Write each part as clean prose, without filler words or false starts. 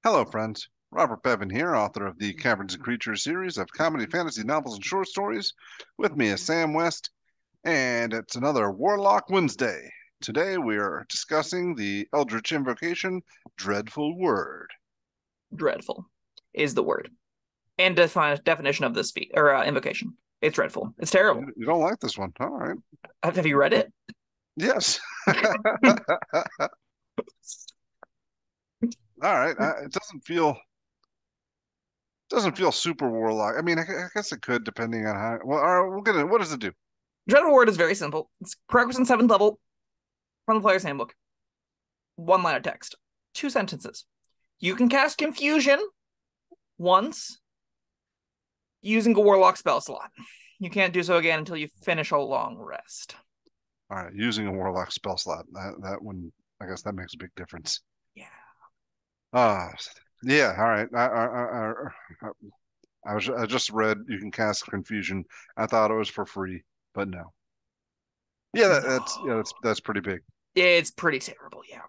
Hello, friends. Robert Bevan here, author of the Caverns Creatures series of comedy, fantasy novels, and short stories. With me is Sam West, and it's another Warlock Wednesday. Today we are discussing the Eldritch Invocation, Dreadful Word. Dreadful is the word. And definition of this feat or invocation. It's dreadful. It's terrible. You don't like this one? All right. Have you read it? Yes. All right. It doesn't feel super warlock. I mean, I guess it could, depending on how. Well, all right, we'll get it. What does it do? Dreadful word is very simple. It's prerequisite 7th level from the player's handbook. One line of text. 2 sentences. You can cast confusion once using a warlock spell slot. You can't do so again until you finish a long rest. All right, using a warlock spell slot. That one, I guess that makes a big difference. Yeah. Uh yeah, all right. I just read you can cast confusion. I thought it was for free, but no. Yeah, that's pretty big. It's pretty terrible, yeah.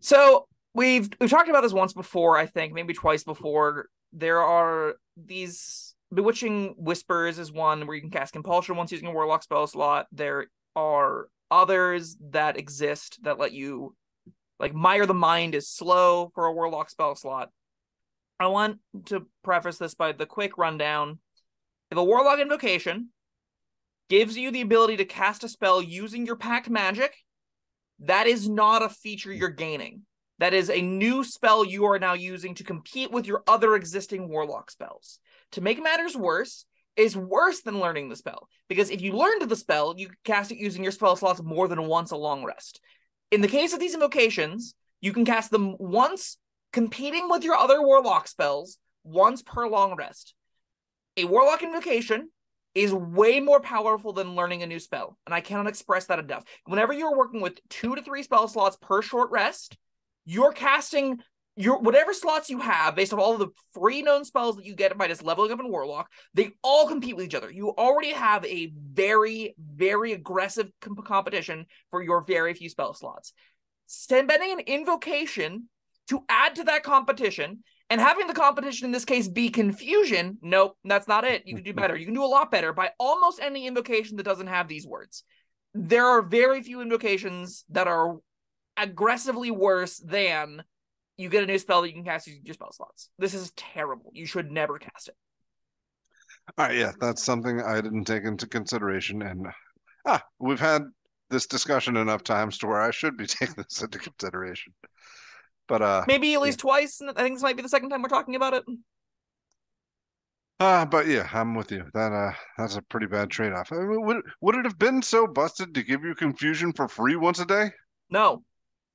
So we've talked about this once before, I think, maybe twice before. There are these Bewitching Whispers is one where you can cast Compulsion once using a Warlock spell slot. There are others that exist that let you, like Mire the Mind is slow for a Warlock spell slot. I want to preface this by the quick rundown. If a Warlock Invocation gives you the ability to cast a spell using your Pact Magic, that is not a feature you're gaining. That is a new spell you are now using to compete with your other existing Warlock spells. To make matters worse, is worse than learning the spell. Because if you learned the spell, you can cast it using your spell slots more than once a long rest. In the case of these invocations, you can cast them once, competing with your other Warlock spells, once per long rest. A Warlock invocation is way more powerful than learning a new spell, and I cannot express that enough. Whenever you're working with 2 to 3 spell slots per short rest, you're casting your whatever slots you have based on all of the free known spells that you get by just leveling up in Warlock. They all compete with each other. You already have a very, very aggressive competition for your very few spell slots. Spending an invocation to add to that competition and having the competition in this case be confusion, nope, that's not it. You can do better. You can do a lot better by almost any invocation that doesn't have these words. There are very few invocations that are aggressively worse than you get a new spell that you can cast using your spell slots. This is terrible. You should never cast it. All right, yeah, that's something I didn't take into consideration, and we've had this discussion enough times to where I should be taking this into consideration. But maybe at yeah. least twice, and I think this might be the second time we're talking about it. But yeah, I'm with you. That's a pretty bad trade-off. I mean, would it have been so busted to give you confusion for free once a day? No.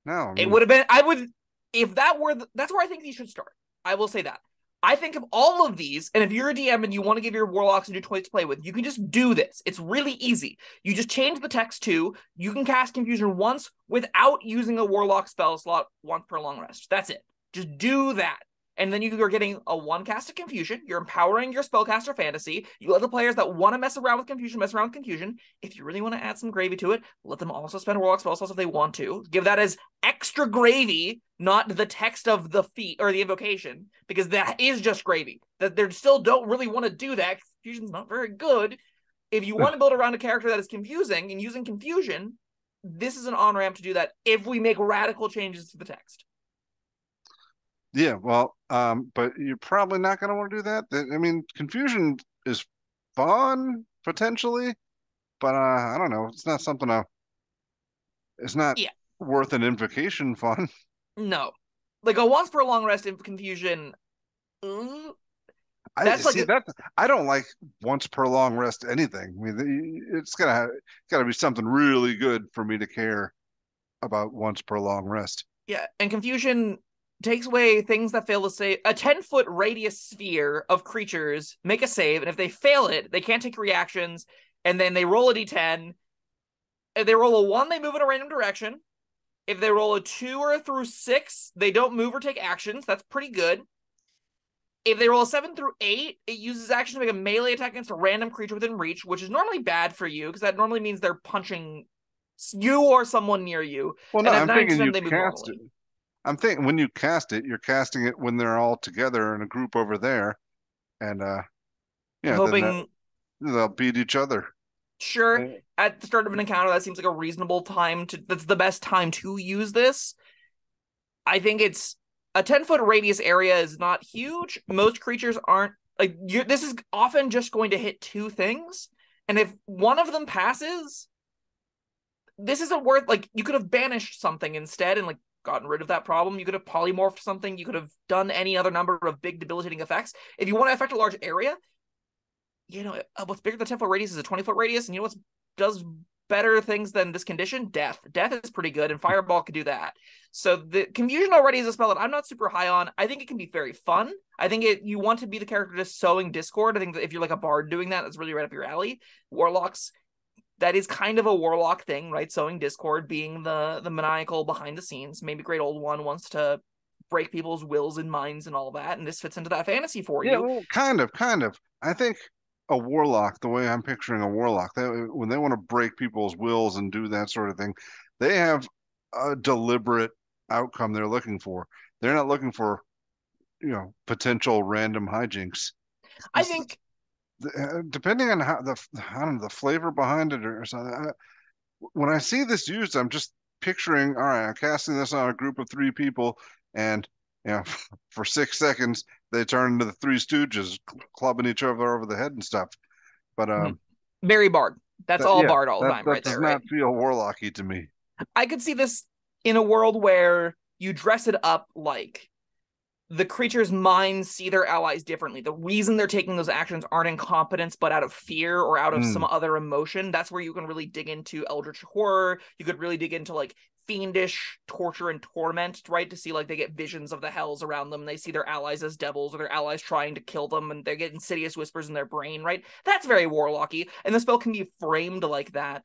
No, I It mean, would have been, I would, if that were, that's where I think these should start. I will say that. I think of all of these, and if you're a DM and you want to give your Warlocks a new toys to play with, you can just do this. It's really easy. You just change the text to, you can cast Confusion once without using a Warlock spell slot once per long rest. That's it. Just do that. And then you are getting a 1 cast of Confusion. You're empowering your spellcaster fantasy. You let the players that want to mess around with Confusion mess around with Confusion. If you really want to add some gravy to it, let them also spend Warlock spell slots if they want to. Give that as extra gravy, not the text of the feat or the invocation, because that is just gravy. That they still don't really want to do that. Confusion's not very good. If you want to build around a character that is confusing and using Confusion, this is an on-ramp to do that if we make radical changes to the text. yeah, well, but you're probably not going to want to do that. I mean, confusion is fun potentially, but I don't know. It's not something it's not Yeah. worth an invocation fun. No. Like a once per long rest in Confusion, I that's like see that. I don't like once per long rest anything. I mean, it's gotta be something really good for me to care about once per long rest. yeah, and Confusion takes away things that fail to save. A 10-foot radius sphere of creatures make a save, and if they fail it, they can't take reactions, and then they roll a d10. If they roll a 1, they move in a random direction. If they roll a 2 or a through 6, they don't move or take actions. That's pretty good. If they roll a 7 through 8, it uses action to make a melee attack against a random creature within reach, which is normally bad for you, because that normally means they're punching you or someone near you. Well, no, And at I'm 9 to thinking 10, you they move cast it. normally. I'm thinking when you cast it, you're casting it when they're all together in a group over there, and I'm yeah, then hoping, they'll beat each other. sure, Eh, at the start of an encounter, that seems like a reasonable time to, that's the best time to use this. I think it's a 10-foot radius area is not huge. Most creatures aren't like you. This is often just going to hit two things. And if one of them passes, this isn't worth like you could have banished something instead and like gotten rid of that problem. You could have polymorphed something. You could have done any other number of big debilitating effects. If you want to affect a large area, what's bigger than 10-foot radius is a 20-foot radius, and you know what does better things than this condition? Death is pretty good, and Fireball could do that. So the Confusion already is a spell that I'm not super high on. I think it can be very fun. I think you want to be the character just sowing discord. I think that if you're like a bard doing that, that's really right up your alley. Warlocks, that is kind of a warlock thing, right? Sowing discord, being the maniacal behind the scenes. Maybe Great Old One wants to break people's wills and minds and all that, and this fits into that fantasy for Yeah, you. well, kind of. I think a warlock, the way I'm picturing a warlock, when they want to break people's wills and do that sort of thing, they have a deliberate outcome they're looking for. They're not looking for, potential random hijinks. I This, think depending on how I don't know, the flavor behind it or something. When I see this used, I'm just picturing, all right, I'm casting this on a group of three people, and for 6 seconds they turn into the Three Stooges, clubbing each other over the head and stuff. But very bard. That's that all yeah, bard all the that time, that right does there, right? not feel warlocky to me. I could see this in a world where you dress it up like the creature's minds see their allies differently. The reason they're taking those actions aren't incompetence, but out of fear or out of some Mm. other emotion. That's where you can really dig into Eldritch horror. You could really dig into like fiendish torture and torment, right? To see like they get visions of the hells around them. And they see their allies as devils or their allies trying to kill them, and they get insidious whispers in their brain, right? That's very warlocky. And the spell can be framed like that.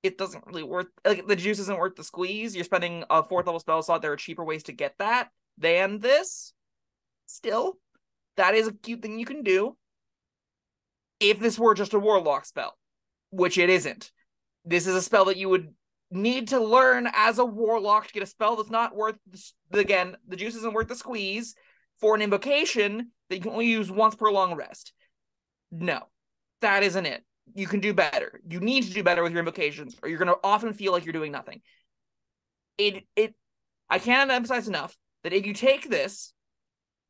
It doesn't really worth like the juice isn't worth the squeeze. You're spending a 4th level spell slot. There are cheaper ways to get that than this. Still, that is a cute thing you can do if this were just a warlock spell, which it isn't. This is a spell that you would need to learn as a warlock to get a spell that's not worth, again, the juice isn't worth the squeeze for an invocation that you can only use once per long rest. No, that isn't it. You can do better. You need to do better with your invocations, or you're going to often feel like you're doing nothing. I can't emphasize enough that if you take this,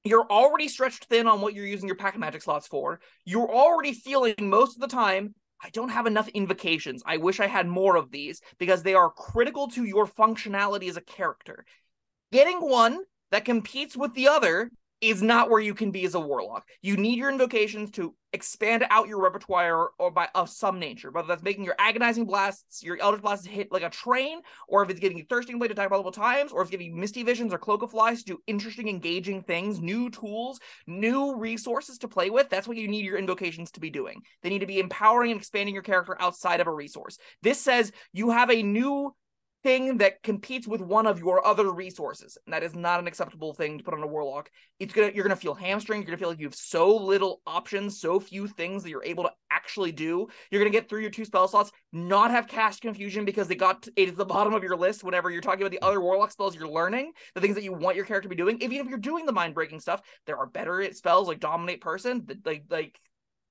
you're already stretched thin on what you're using your pack of magic slots for. You're already feeling most of the time, I don't have enough invocations. I wish I had more of these because they are critical to your functionality as a character. Getting one that competes with the other is not where you can be as a warlock. You need your invocations to expand out your repertoire or by of some nature, whether that's making your agonizing blasts, your eldritch blasts hit like a train, or if it's giving you thirsting blade to attack multiple times, or if it's giving you misty visions or cloak of flies to do interesting, engaging things, new tools, new resources to play with. That's what you need your invocations to be doing. They need to be empowering and expanding your character outside of a resource. This says you have a new thing that competes with one of your other resources, and that is not an acceptable thing to put on a warlock. You're gonna feel hamstringed. You're gonna feel like you have so little options, so few things that you're able to actually do. You're gonna get through your 2 spell slots, not have cast confusion because they got it at the bottom of your list whenever you're talking about the other warlock spells you're learning, the things that you want your character to be doing. Even if you're doing the mind breaking stuff, there are better spells like dominate person,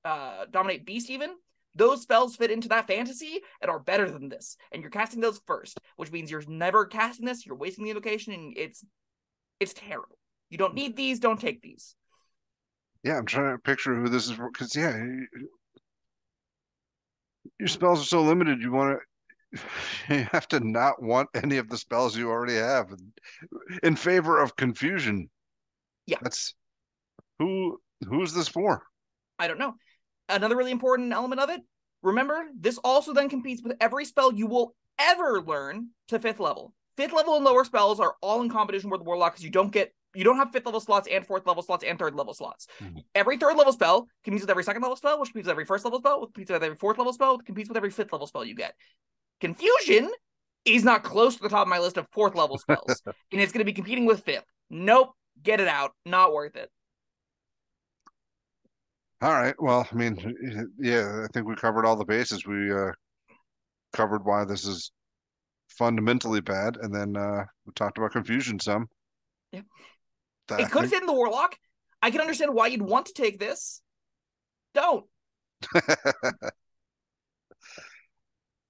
dominate beast even. Those spells fit into that fantasy and are better than this. And you're casting those first, which means you're never casting this. You're wasting the invocation, and it's terrible. You don't need these. Don't take these. Yeah, I'm trying to picture who this is for because your spells are so limited. You have to not want any of the spells you already have in favor of confusion. Yeah, That's who's this for? I don't know. Another really important element of it, remember, this also then competes with every spell you will ever learn to 5th level. 5th level and lower spells are all in competition with Warlock because you don't have 5th level slots and 4th level slots and 3rd level slots. Mm-hmm. Every 3rd level spell competes with every 2nd level spell, which competes with every 1st level spell, which competes with every 4th level spell, which competes with every 5th level spell you get. Confusion is not close to the top of my list of 4th level spells, and it's going to be competing with 5th. Nope, get it out. Not worth it. All right. Well, I mean, yeah, I think we covered all the bases. We covered why this is fundamentally bad, and then we talked about confusion some. Yeah. It could fit in the Warlock. I can understand why you'd want to take this. Don't.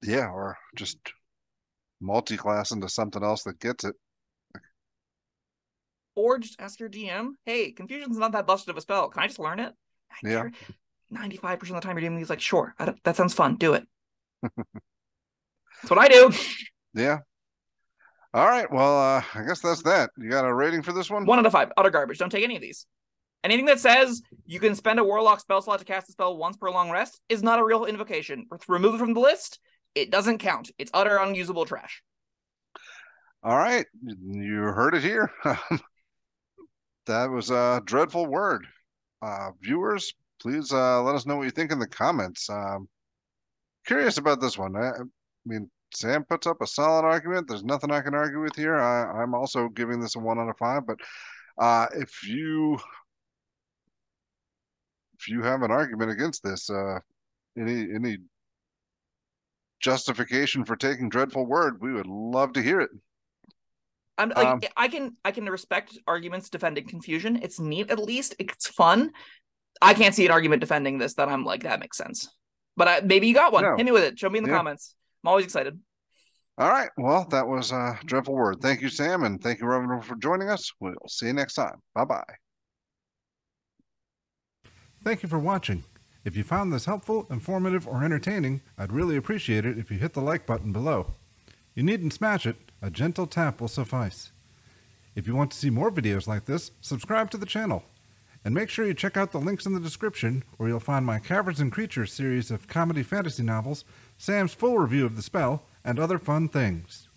Yeah, or just multi-class into something else that gets it. Or just ask your DM, hey, Confusion's not that busted of a spell. Can I just learn it? Yeah. 95% of the time your DM is like, sure, that sounds fun. Do it. That's what I do. Yeah. All right. Well, I guess that's that. You got a rating for this one? 1 out of 5. Utter garbage. Don't take any of these. Anything that says you can spend a Warlock spell slot to cast a spell once per long rest is not a real invocation. Remove it from the list. It doesn't count. It's utter unusable trash. All right. You heard it here. That was a dreadful word. Viewers, please let us know what you think in the comments. Curious about this one. I mean, Sam puts up a solid argument. There's nothing I can argue with here. I'm also giving this a 1 out of 5. But if you have an argument against this, any justification for taking dreadful word, we would love to hear it. I'm like, I can respect arguments defending Confusion. It's neat, at least. It's fun. I can't see an argument defending this that I'm like, that makes sense. But maybe you got one. No. Hit me with it. Show me in the comments. I'm always excited. All right. Well, that was a dreadful word. Thank you, Sam, and thank you, everyone, for joining us. We'll see you next time. Bye-bye. Thank you for watching. If you found this helpful, informative, or entertaining, I'd really appreciate it if you hit the like button below. You needn't smash it. A gentle tap will suffice. If you want to see more videos like this, subscribe to the channel. And make sure you check out the links in the description, where you'll find my Caverns and Creatures series of comedy fantasy novels, Sam's full review of the spell, and other fun things.